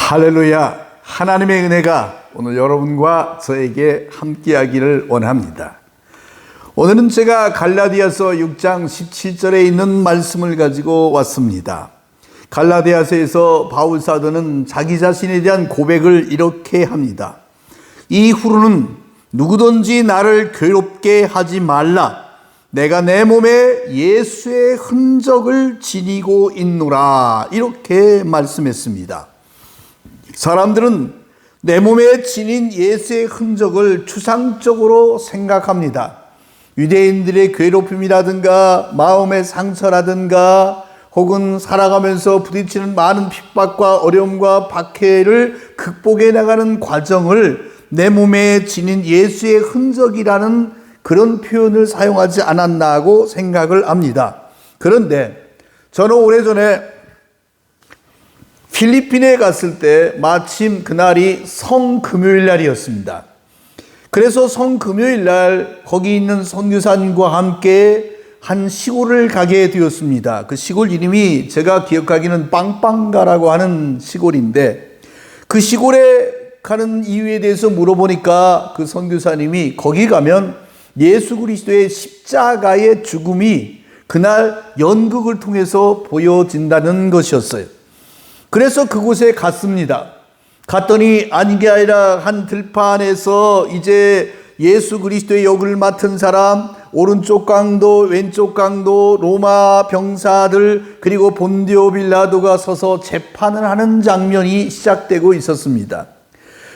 할렐루야. 하나님의 은혜가 오늘 여러분과 저에게 함께하기를 원합니다. 오늘은 제가 갈라디아서 6장 17절에 있는 말씀을 가지고 왔습니다. 갈라디아서에서 바울 사도는 자기 자신에 대한 고백을 이렇게 합니다. 이후로는 누구든지 나를 괴롭게 하지 말라. 내가 내 몸에 예수의 흔적을 지니고 있노라. 이렇게 말씀했습니다. 사람들은 내 몸에 지닌 예수의 흔적을 추상적으로 생각합니다. 유대인들의 괴롭힘이라든가 마음의 상처라든가 혹은 살아가면서 부딪히는 많은 핍박과 어려움과 박해를 극복해 나가는 과정을 내 몸에 지닌 예수의 흔적이라는 그런 표현을 사용하지 않았나 하고 생각을 합니다. 그런데 저는 오래전에 필리핀에 갔을 때 마침 그날이 성금요일 날이었습니다. 그래서 성금요일 날 거기 있는 선교사님과 함께 한 시골을 가게 되었습니다. 그 시골 이름이 제가 기억하기는 빵빵가라고 하는 시골인데, 그 시골에 가는 이유에 대해서 물어보니까 그 선교사님이 거기 가면 예수 그리스도의 십자가의 죽음이 그날 연극을 통해서 보여진다는 것이었어요. 그래서 그곳에 갔습니다. 갔더니 아닌 게 아니라 한 들판에서 이제 예수 그리스도의 역을 맡은 사람, 오른쪽 강도 왼쪽 강도 로마 병사들 그리고 본디오 빌라도가 서서 재판을 하는 장면이 시작되고 있었습니다.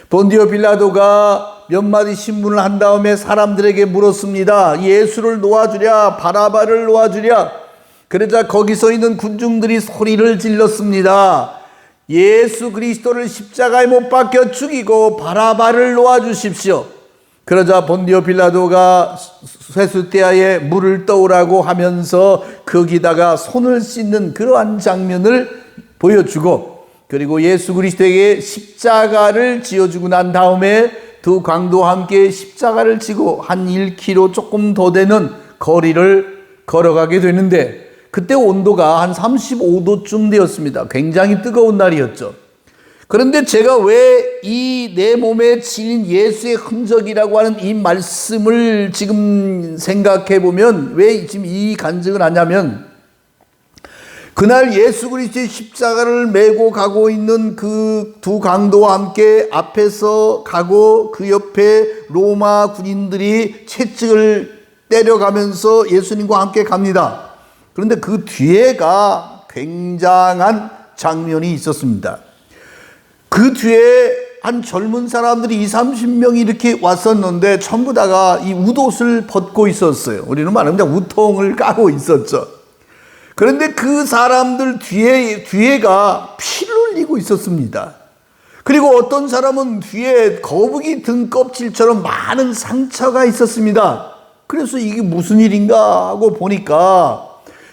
본디오 빌라도가 몇 마디 신문을 한 다음에 사람들에게 물었습니다. 예수를 놓아주랴 바라바를 놓아주랴. 그러자 거기 서 있는 군중들이 소리를 질렀습니다. 예수 그리스도를 십자가에 못 박혀 죽이고 바라바를 놓아주십시오. 그러자 본디오 빌라도가 쇠수대야에 물을 떠오라고 하면서 거기다가 손을 씻는 그러한 장면을 보여주고, 그리고 예수 그리스도에게 십자가를 지어주고 난 다음에 두 강도와 함께 십자가를 지고 한 1km 조금 더 되는 거리를 걸어가게 되는데, 그때 온도가 한 35도쯤 되었습니다. 굉장히 뜨거운 날이었죠. 그런데 제가 왜 이 내 몸에 지닌 예수의 흔적이라고 하는 이 말씀을 지금 생각해 보면 왜 지금 이 간증을 하냐면, 그날 예수 그리스도의 십자가를 메고 가고 있는 그 두 강도와 함께 앞에서 가고 그 옆에 로마 군인들이 채찍을 때려가면서 예수님과 함께 갑니다. 그런데 그 뒤에가 굉장한 장면이 있었습니다. 그 뒤에 한 젊은 사람들이 20-30명이 이렇게 왔었는데 전부 다가 이 웃옷을 벗고 있었어요. 우리는 말하면 우통을 까고 있었죠. 그런데 그 사람들 뒤에가 피를 흘리고 있었습니다. 그리고 어떤 사람은 뒤에 거북이 등 껍질처럼 많은 상처가 있었습니다. 그래서 이게 무슨 일인가 하고 보니까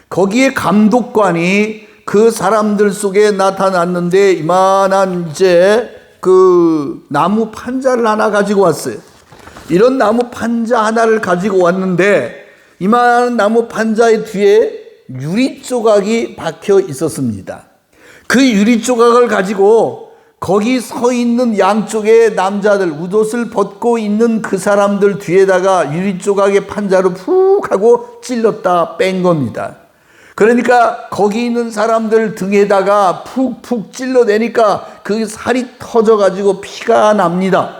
거기에 감독관이 그 사람들 속에 나타났는데 이만한 이제 그 나무 판자를 하나 가지고 왔어요. 이런 나무 판자 하나를 가지고 왔는데 이만한 나무 판자의 뒤에 유리 조각이 박혀 있었습니다. 그 유리 조각을 가지고 거기 서 있는 양쪽에 남자들 웃옷을 벗고 있는 그 사람들 뒤에다가 유리 조각의 판자로 푹 하고 찔렀다 뺀 겁니다. 그러니까 거기 있는 사람들 등에다가 푹푹 찔러내니까 그 살이 터져가지고 피가 납니다.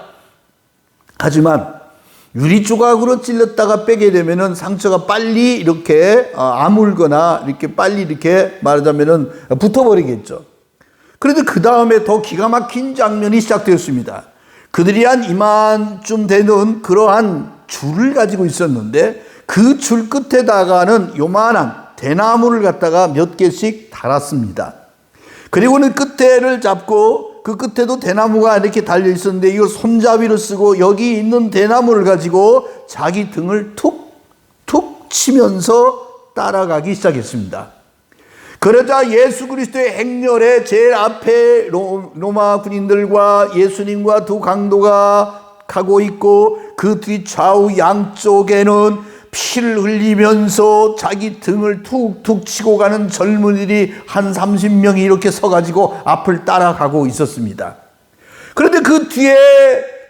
하지만 유리 조각으로 찔렀다가 빼게 되면은 상처가 빨리 이렇게 아물거나 이렇게 빨리 이렇게 말하자면은 붙어버리겠죠. 그런데 그 다음에 더 기가 막힌 장면이 시작되었습니다. 그들이 한 이만쯤 되는 그러한 줄을 가지고 있었는데 그 줄 끝에다가는 요만한 대나무를 갖다가 몇 개씩 달았습니다. 그리고는 끝에를 잡고 그 끝에도 대나무가 이렇게 달려 있었는데 이걸 손잡이로 쓰고 여기 있는 대나무를 가지고 자기 등을 툭툭 치면서 따라가기 시작했습니다. 그러자 예수 그리스도의 행렬에 제일 앞에 로마 군인들과 예수님과 두 강도가 가고 있고 그 뒤 좌우 양쪽에는 피를 흘리면서 자기 등을 툭툭 치고 가는 젊은이들이 한 30명이 이렇게 서가지고 앞을 따라가고 있었습니다. 그런데 그 뒤에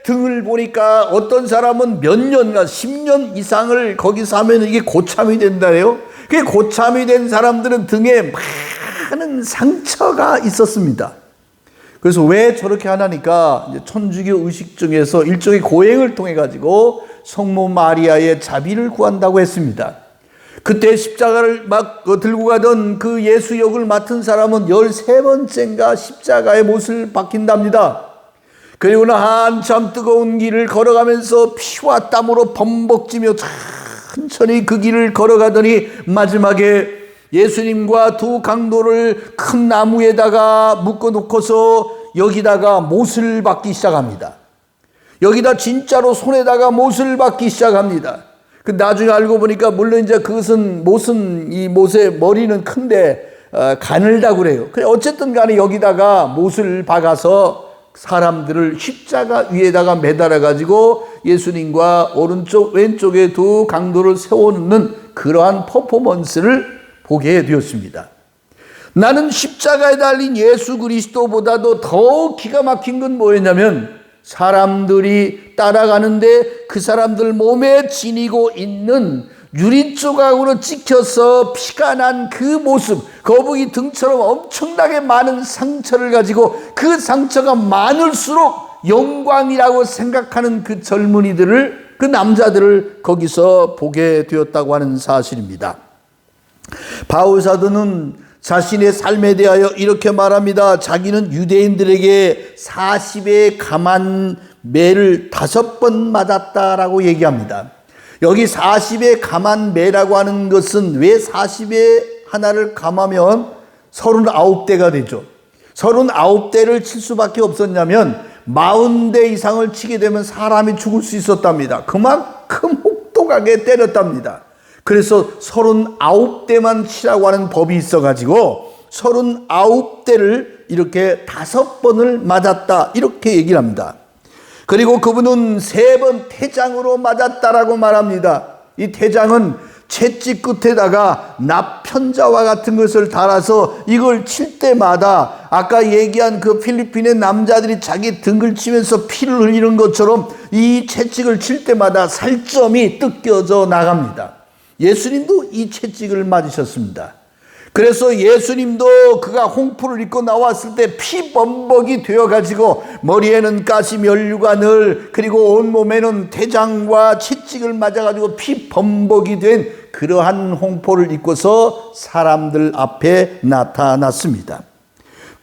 등을 보니까 어떤 사람은 몇 년간 10년 이상을 거기서 하면 이게 고참이 된다래요. 그게 고참이 된 사람들은 등에 많은 상처가 있었습니다. 그래서 왜 저렇게 하나니까 천주교 의식 중에서 일종의 고행을 통해 가지고 성모 마리아의 자비를 구한다고 했습니다. 그때 십자가를 막 들고 가던 그 예수 역을 맡은 사람은 13번째인가 십자가의 못을 박힌답니다. 그리고는 한참 뜨거운 길을 걸어가면서 피와 땀으로 범벅지며 천천히 그 길을 걸어가더니 마지막에 예수님과 두 강도를 큰 나무에다가 묶어놓고서 여기다가 못을 박기 시작합니다. 여기다 진짜로 손에다가 못을 박기 시작합니다. 그 나중에 알고 보니까 물론 이제 그것은 못은 이 못의 머리는 큰데 가늘다고 그래요. 어쨌든 간에 여기다가 못을 박아서 사람들을 십자가 위에다가 매달아 가지고 예수님과 오른쪽 왼쪽에 두 강도를 세워놓는 그러한 퍼포먼스를 보게 되었습니다. 나는 십자가에 달린 예수 그리스도보다도 더 기가 막힌 건 뭐였냐면 사람들이 따라가는데 그 사람들 몸에 지니고 있는 유리 조각으로 찍혀서 피가 난 그 모습, 거북이 등처럼 엄청나게 많은 상처를 가지고 그 상처가 많을수록 영광이라고 생각하는 그 젊은이들을, 그 남자들을 거기서 보게 되었다고 하는 사실입니다. 바울 사도는 자신의 삶에 대하여 이렇게 말합니다. 자기는 유대인들에게 40의 감한 매를 5번 맞았다라고 얘기합니다. 여기 40의 감한 매라고 하는 것은 왜 40의 하나를 감하면 39대가 되죠. 39대를 칠 수밖에 없었냐면 40대 이상을 치게 되면 사람이 죽을 수 있었답니다. 그만큼 혹독하게 때렸답니다. 그래서 39대만 치라고 하는 법이 있어가지고 39대를 이렇게 5번을 맞았다 이렇게 얘기를 합니다. 그리고 그분은 3번 태장으로 맞았다라고 말합니다. 이 태장은 채찍 끝에다가 납편자와 같은 것을 달아서 이걸 칠 때마다 아까 얘기한 그 필리핀의 남자들이 자기 등을 치면서 피를 흘리는 것처럼 이 채찍을 칠 때마다 살점이 뜯겨져 나갑니다. 예수님도 이 채찍을 맞으셨습니다. 그래서 예수님도 그가 홍포를 입고 나왔을 때 피범벅이 되어가지고 머리에는 가시 면류가 늘, 그리고 온몸에는 태장과 채찍을 맞아가지고 피범벅이 된 그러한 홍포를 입고서 사람들 앞에 나타났습니다.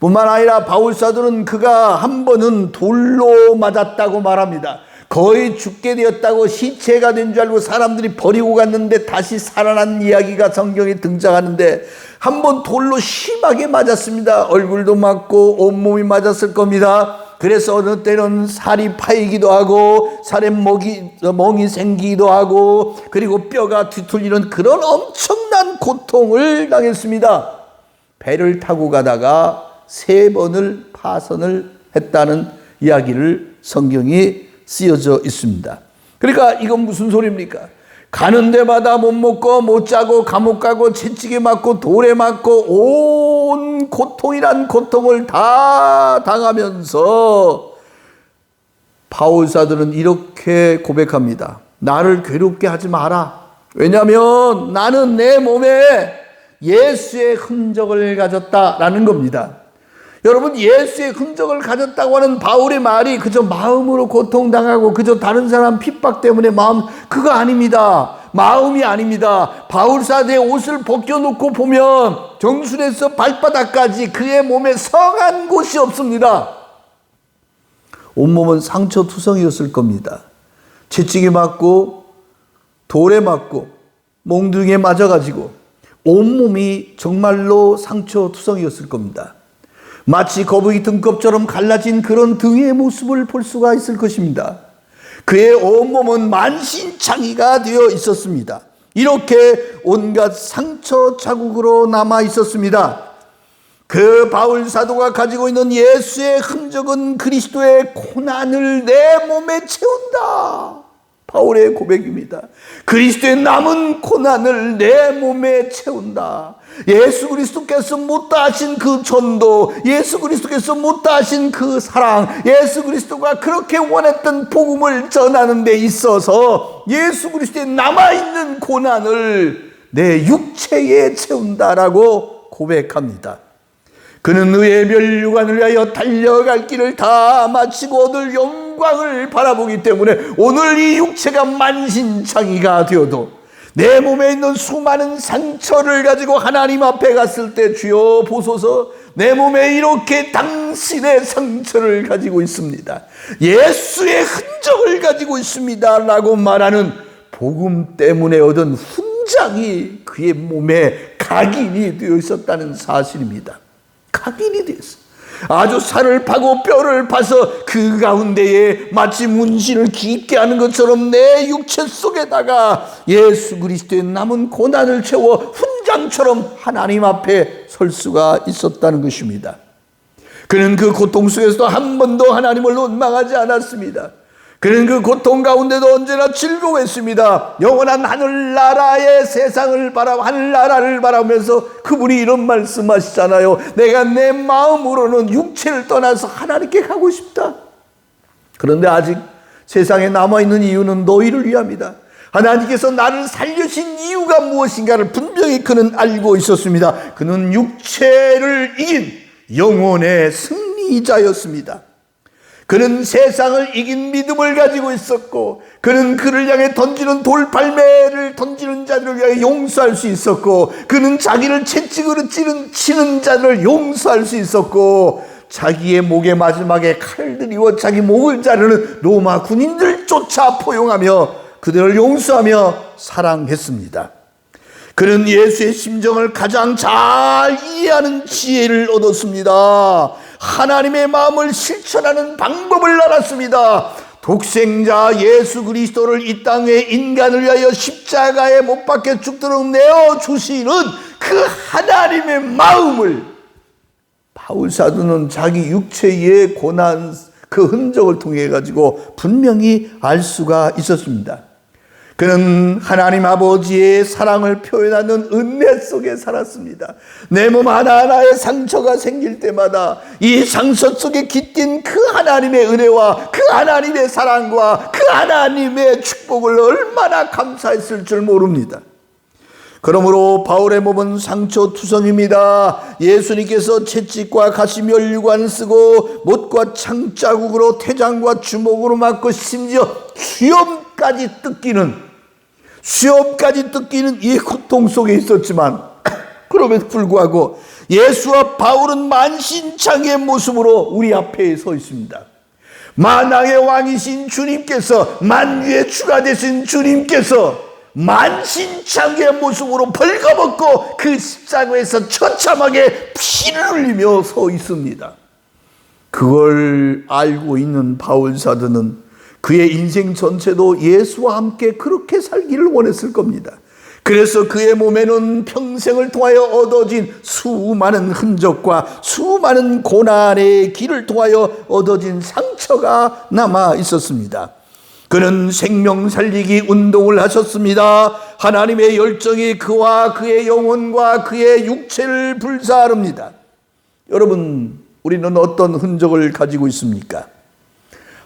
뿐만 아니라 바울 사도는 그가 한 번은 돌로 맞았다고 말합니다. 거의 죽게 되었다고 시체가 된 줄 알고 사람들이 버리고 갔는데 다시 살아난 이야기가 성경에 등장하는데 한 번 돌로 심하게 맞았습니다. 얼굴도 맞고 온몸이 맞았을 겁니다. 그래서 어느 때는 살이 파이기도 하고 살에 멍이 생기기도 하고 그리고 뼈가 뒤틀리는 그런 엄청난 고통을 당했습니다. 배를 타고 가다가 3번을 파선을 했다는 이야기를 성경이 쓰여져 있습니다. 그러니까 이건 무슨 소리입니까? 가는 데마다 못 먹고 못 자고 감옥 가고 채찍에 맞고 돌에 맞고 온 고통이란 고통을 다 당하면서 바울 사도는 이렇게 고백합니다. 나를 괴롭게 하지 마라. 왜냐하면 나는 내 몸에 예수의 흔적을 가졌다라는 겁니다. 여러분, 예수의 흔적을 가졌다고 하는 바울의 말이 그저 마음으로 고통당하고 그저 다른 사람 핍박 때문에 마음, 그거 아닙니다. 마음이 아닙니다. 바울 사도의 옷을 벗겨놓고 보면 정수리에서 발바닥까지 그의 몸에 성한 곳이 없습니다. 온몸은 상처투성이었을 겁니다. 채찍에 맞고 돌에 맞고 몽둥이에 맞아가지고 온몸이 정말로 상처투성이었을 겁니다. 마치 거북이 등껍처럼 갈라진 그런 등의 모습을 볼 수가 있을 것입니다. 그의 온몸은 만신창이가 되어 있었습니다. 이렇게 온갖 상처 자국으로 남아 있었습니다. 그 바울 사도가 가지고 있는 예수의 흔적은 그리스도의 고난을 내 몸에 채운다. 바울의 고백입니다. 그리스도의 남은 고난을 내 몸에 채운다. 예수 그리스도께서 못다하신 그 전도, 예수 그리스도께서 못다하신 그 사랑, 예수 그리스도가 그렇게 원했던 복음을 전하는 데 있어서 예수 그리스도의 남아있는 고난을 내 육체에 채운다라고 고백합니다. 그는 의의 멸류관을 위하여 달려갈 길을 다 마치고 얻을 영광을 바라보기 때문에 오늘 이 육체가 만신창이가 되어도 내 몸에 있는 수많은 상처를 가지고 하나님 앞에 갔을 때 주여 보소서, 내 몸에 이렇게 당신의 상처를 가지고 있습니다, 예수의 흔적을 가지고 있습니다 라고 말하는 복음 때문에 얻은 훈장이 그의 몸에 각인이 되어 있었다는 사실입니다. 각인이 되었어요. 아주 살을 파고 뼈를 파서 그 가운데에 마치 문신을 깊게 하는 것처럼 내 육체 속에다가 예수 그리스도의 남은 고난을 채워 훈장처럼 하나님 앞에 설 수가 있었다는 것입니다. 그는 그 고통 속에서도 한 번도 하나님을 원망하지 않았습니다. 그는 그 고통 가운데도 언제나 즐거워했습니다. 영원한 하늘나라의 세상을 하늘나라를 바라보면서 그분이 이런 말씀하시잖아요. 내가 내 마음으로는 육체를 떠나서 하나님께 가고 싶다. 그런데 아직 세상에 남아있는 이유는 너희를 위함이다. 하나님께서 나를 살려신 이유가 무엇인가를 분명히 그는 알고 있었습니다. 그는 육체를 이긴 영혼의 승리자였습니다. 그는 세상을 이긴 믿음을 가지고 있었고, 그는 그를 향해 던지는 돌팔매를 던지는 자들을 위하여 용서할 수 있었고, 그는 자기를 채찍으로 치는 자들을 용서할 수 있었고, 자기의 목에 마지막에 칼들이워 자기 목을 자르는 로마 군인들조차 포용하며 그들을 용서하며 사랑했습니다. 그는 예수의 심정을 가장 잘 이해하는 지혜를 얻었습니다. 하나님의 마음을 실천하는 방법을 알았습니다. 독생자 예수 그리스도를 이 땅에 인간을 위하여 십자가에 못 박혀 죽도록 내어주시는 그 하나님의 마음을 바울 사도는 자기 육체의 고난 그 흔적을 통해 가지고 분명히 알 수가 있었습니다. 그는 하나님 아버지의 사랑을 표현하는 은혜 속에 살았습니다. 내 몸 하나하나에 상처가 생길 때마다 이 상처 속에 깃든 그 하나님의 은혜와 그 하나님의 사랑과 그 하나님의 축복을 얼마나 감사했을 줄 모릅니다. 그러므로 바울의 몸은 상처투성입니다. 예수님께서 채찍과 가시면류관 쓰고 못과 창자국으로 태장과 주먹으로 맞고 심지어 수염까지 뜯기는 이 고통 속에 있었지만 그럼에도 불구하고 예수와 바울은 만신창이의 모습으로 우리 앞에 서 있습니다. 만왕의 왕이신 주님께서, 만유의 주가 되신 주님께서 만신창이의 모습으로 벌거벗고 그 십자가에서 처참하게 피를 흘리며 서 있습니다. 그걸 알고 있는 바울 사도는 그의 인생 전체도 예수와 함께 그렇게 살기를 원했을 겁니다. 그래서 그의 몸에는 평생을 통하여 얻어진 수많은 흔적과 수많은 고난의 길을 통하여 얻어진 상처가 남아 있었습니다. 그는 생명 살리기 운동을 하셨습니다. 하나님의 열정이 그와 그의 영혼과 그의 육체를 불사릅니다. 여러분, 우리는 어떤 흔적을 가지고 있습니까?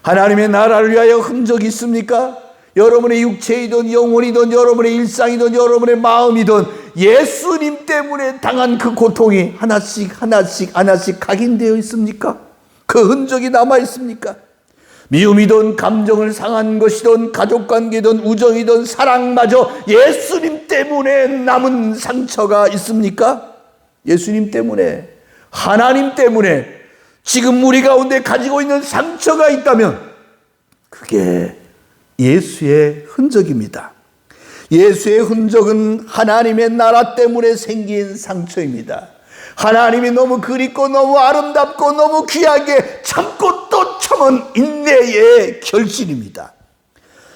하나님의 나라를 위하여 흔적이 있습니까? 여러분의 육체이든 영혼이든 여러분의 일상이든 여러분의 마음이든 예수님 때문에 당한 그 고통이 하나씩 각인되어 있습니까? 그 흔적이 남아 있습니까? 미움이든 감정을 상한 것이든 가족관계든 우정이든 사랑마저 예수님 때문에 남은 상처가 있습니까? 예수님 때문에, 하나님 때문에 지금 우리 가운데 가지고 있는 상처가 있다면 그게 예수의 흔적입니다. 예수의 흔적은 하나님의 나라 때문에 생긴 상처입니다. 하나님이 너무 그립고 너무 아름답고 너무 귀하게 참고 또 참은 인내의 결실입니다.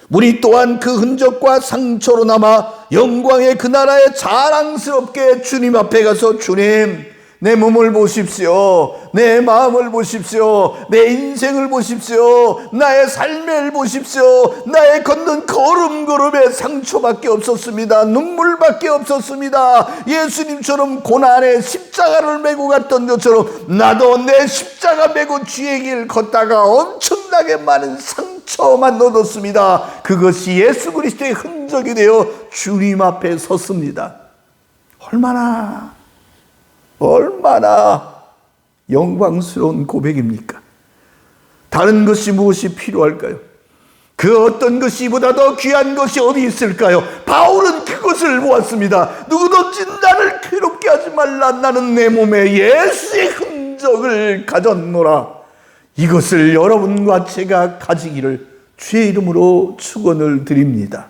우리 또한 그 흔적과 상처로 남아 영광의 그 나라에 자랑스럽게 주님 앞에 가서 주님, 내 몸을 보십시오. 내 마음을 보십시오. 내 인생을 보십시오. 나의 삶을 보십시오. 나의 걷는 걸음걸음에 상처밖에 없었습니다. 눈물밖에 없었습니다. 예수님처럼 고난의 십자가를 메고 갔던 것처럼 나도 내 십자가 메고 주의 길 걷다가 엄청나게 많은 상처만 얻었습니다. 그것이 예수 그리스도의 흔적이 되어 주님 앞에 섰습니다. 얼마나 영광스러운 고백입니까? 다른 것이 무엇이 필요할까요? 그 어떤 것이 보다 더 귀한 것이 어디 있을까요? 바울은 그것을 보았습니다. 누구든지 나를 괴롭게 하지 말라. 나는 내 몸에 예수의 흔적을 가졌노라. 이것을 여러분과 제가 가지기를 주의 이름으로 축원을 드립니다.